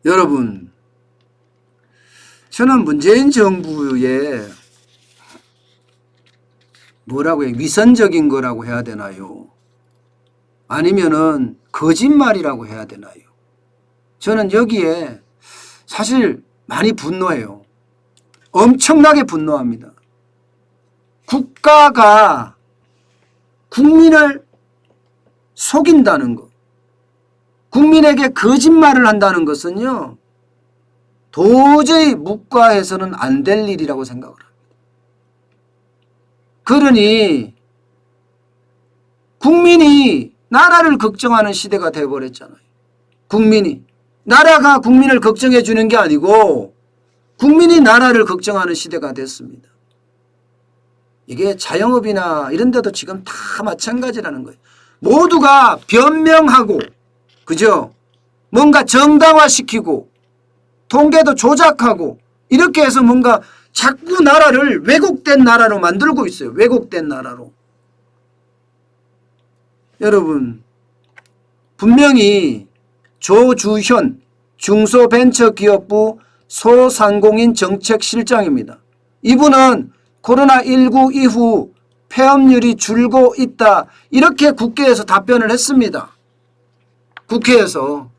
여러분, 저는 문재인 정부의 뭐라고 해요? 위선적인 거라고 해야 되나요? 아니면은 거짓말이라고 해야 되나요? 저는 여기에 사실 많이 분노해요. 엄청나게 분노합니다. 국가가 국민을 속인다는 것, 국민에게 거짓말을 한다는 것은요, 도저히 묵과해서는 안 될 일이라고 생각을 합니다. 그러니 국민이 나라를 걱정하는 시대가 되어버렸잖아요. 국민이. 나라가 국민을 걱정해 주는 게 아니고 국민이 나라를 걱정하는 시대가 됐습니다. 이게 자영업이나 이런 데도 지금 다 마찬가지라는 거예요. 모두가 변명하고, 그죠? 뭔가 정당화시키고 통계도 조작하고 이렇게 해서 뭔가 자꾸 나라를 왜곡된 나라로 만들고 있어요. 왜곡된 나라로. 여러분, 분명히 조주현 중소벤처기업부 소상공인 정책실장입니다. 이분은 코로나19 이후 폐업률이 줄고 있다. 이렇게 국회에서 답변을 했습니다. 국회에서.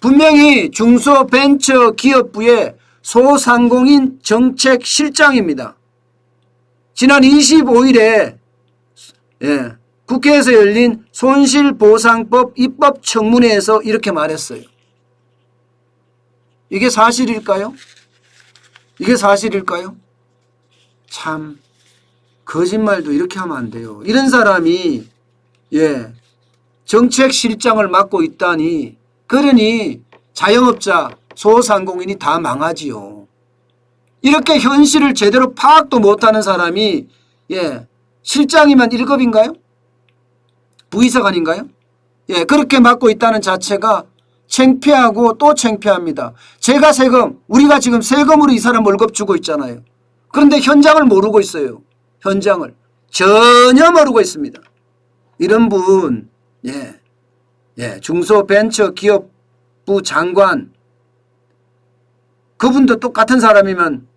분명히 중소벤처기업부의 소상공인 정책실장입니다. 지난 25일에 국회에서 열린 손실보상법 입법청문회에서 이렇게 말했어요. 이게 사실일까요? 이게 사실일까요? 참 거짓말도 이렇게 하면 안 돼요. 이런 사람이 정책실장을 맡고 있다니, 그러니 자영업자 소상공인이 다 망하지요. 이렇게 현실을 제대로 파악도 못하는 사람이 실장이면 1급인가요? 부의사관인가요? 그렇게 맡고 있다는 자체가 창피하고 또 창피합니다. 제가 세금, 우리가 지금 세금으로 이 사람 월급 주고 있잖아요. 그런데 현장을 모르고 있어요. 현장을 전혀 모르고 있습니다. 이런 분, 중소벤처기업부 장관, 그분도 똑같은 사람이면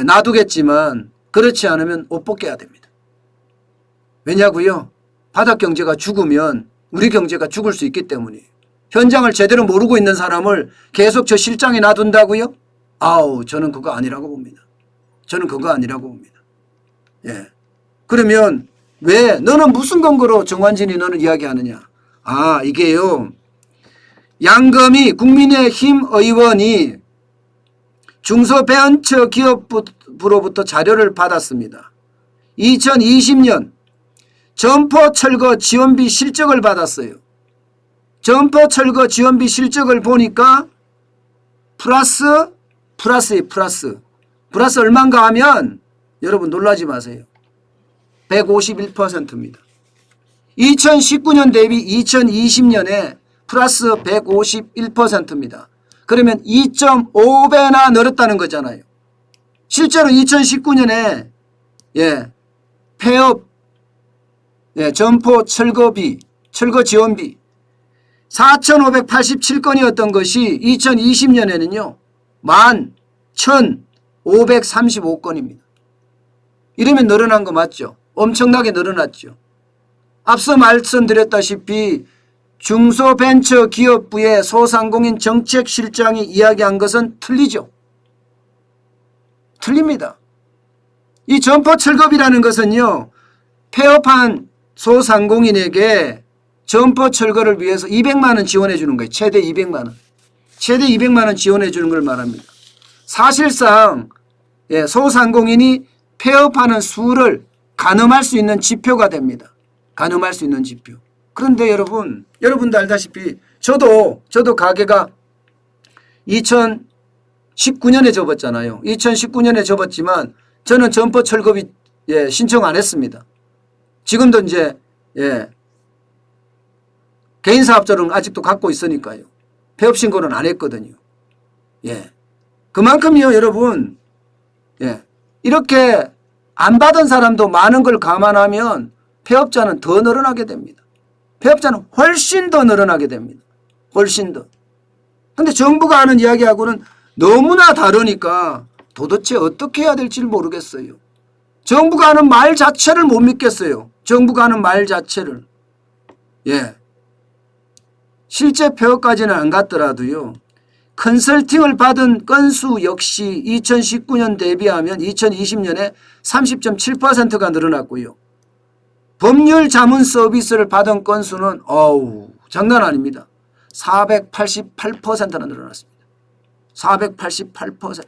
놔두겠지만 그렇지 않으면 옷 벗겨야 됩니다. 왜냐고요? 바닥경제가 죽으면 우리 경제가 죽을 수 있기 때문이에요. 현장을 제대로 모르고 있는 사람을 계속 저 실장에 놔둔다고요? 저는 그거 아니라고 봅니다. 저는 그거 아니라고 봅니다. 그러면 왜 너는 무슨 근거로 정환진이 너는 이야기하느냐? 이게요. 양금희 국민의힘 의원이 중소벤처기업부로부터 자료를 받았습니다. 2020년 점포철거 지원비 실적을 받았어요. 점포철거 지원비 실적을 보니까 플러스 얼마인가 하면 여러분 놀라지 마세요. 151%입니다. 2019년 대비 2020년에 플러스 151%입니다. 그러면 2.5배나 늘었다는 거잖아요. 실제로 2019년에 폐업 점포 철거비, 철거 지원비 4,587건이었던 것이 2020년에는요 11,535건입니다. 이러면 늘어난 거 맞죠? 엄청나게 늘어났죠. 앞서 말씀드렸다시피 중소벤처기업부의 소상공인 정책실장이 이야기한 것은 틀리죠. 틀립니다. 이 점포 철거비라는 것은요, 폐업한 소상공인에게 점포 철거를 위해서 200만 원 지원해 주는 거예요. 최대 200만 원. 최대 200만 원 지원해 주는 걸 말합니다. 사실상 소상공인이 폐업하는 수를 가늠할 수 있는 지표가 됩니다. 가늠할 수 있는 지표. 그런데 여러분도 알다시피 저도 가게가 2019년에 접었잖아요. 2019년에 접었지만 저는 점포 철거비 신청 안 했습니다. 지금도 이제 개인사업자는 아직도 갖고 있으니까요. 폐업 신고는 안 했거든요. 그만큼요, 여러분. 이렇게 안 받은 사람도 많은 걸 감안하면 폐업자는 더 늘어나게 됩니다. 폐업자는 훨씬 더 늘어나게 됩니다. 훨씬 더. 근데 정부가 하는 이야기하고는 너무나 다르니까 도대체 어떻게 해야 될지 모르겠어요. 정부가 하는 말 자체를 못 믿겠어요. 정부가 하는 말 자체를. 예. 실제 폐업까지는 안 갔더라도요. 컨설팅을 받은 건수 역시 2019년 대비하면 2020년에 30.7%가 늘어났고요. 법률 자문 서비스를 받은 건수는 장난 아닙니다. 488%나 늘어났습니다. 488%.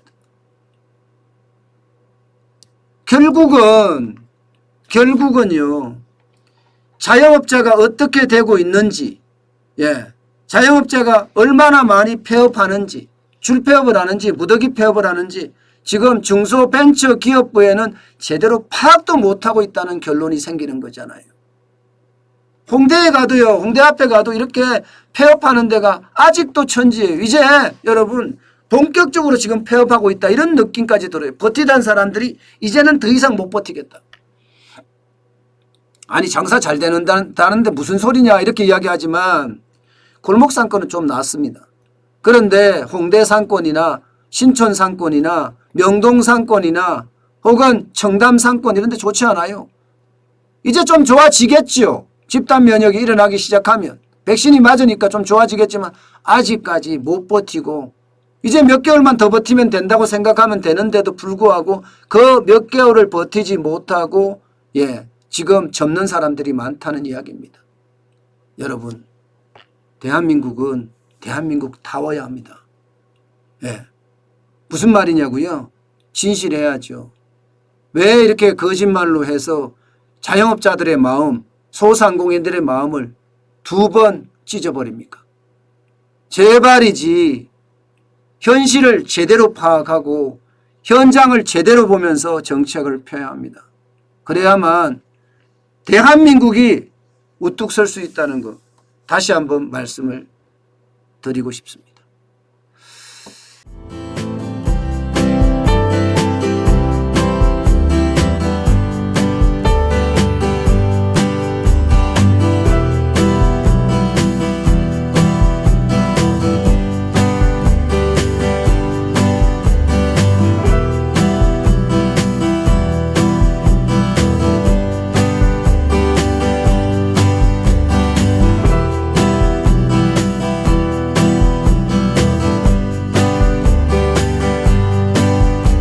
결국은요. 자영업자가 어떻게 되고 있는지, 자영업자가 얼마나 많이 폐업하는지, 줄폐업을 하는지, 무더기 폐업을 하는지 지금 중소벤처기업부에는 제대로 파악도 못하고 있다는 결론이 생기는 거잖아요. 홍대에 가도요. 홍대 앞에 가도 이렇게 폐업하는 데가 아직도 천지예요. 이제 여러분 본격적으로 지금 폐업하고 있다 이런 느낌까지 들어요. 버티던 사람들이 이제는 더 이상 못 버티겠다. 아니 장사 잘 되는다는데 무슨 소리냐 이렇게 이야기하지만 골목 상권은 좀 낫습니다. 그런데 홍대 상권이나 신촌 상권이나 명동 상권이나 혹은 청담 상권 이런 데 좋지 않아요. 이제 좀 좋아지겠죠. 집단 면역이 일어나기 시작하면 백신이 맞으니까 좀 좋아지겠지만 아직까지 못 버티고 이제 몇 개월만 더 버티면 된다고 생각하면 되는데도 불구하고 그 몇 개월을 버티지 못하고 지금 접는 사람들이 많다는 이야기입니다. 여러분 대한민국은 대한민국다워야 합니다. 무슨 말이냐고요? 진실해야죠. 왜 이렇게 거짓말로 해서 자영업자들의 마음, 소상공인들의 마음을 두 번 찢어버립니까? 제발이지 현실을 제대로 파악하고 현장을 제대로 보면서 정책을 펴야 합니다. 그래야만 대한민국이 우뚝 설 수 있다는 것 다시 한번 말씀을 드리고 싶습니다.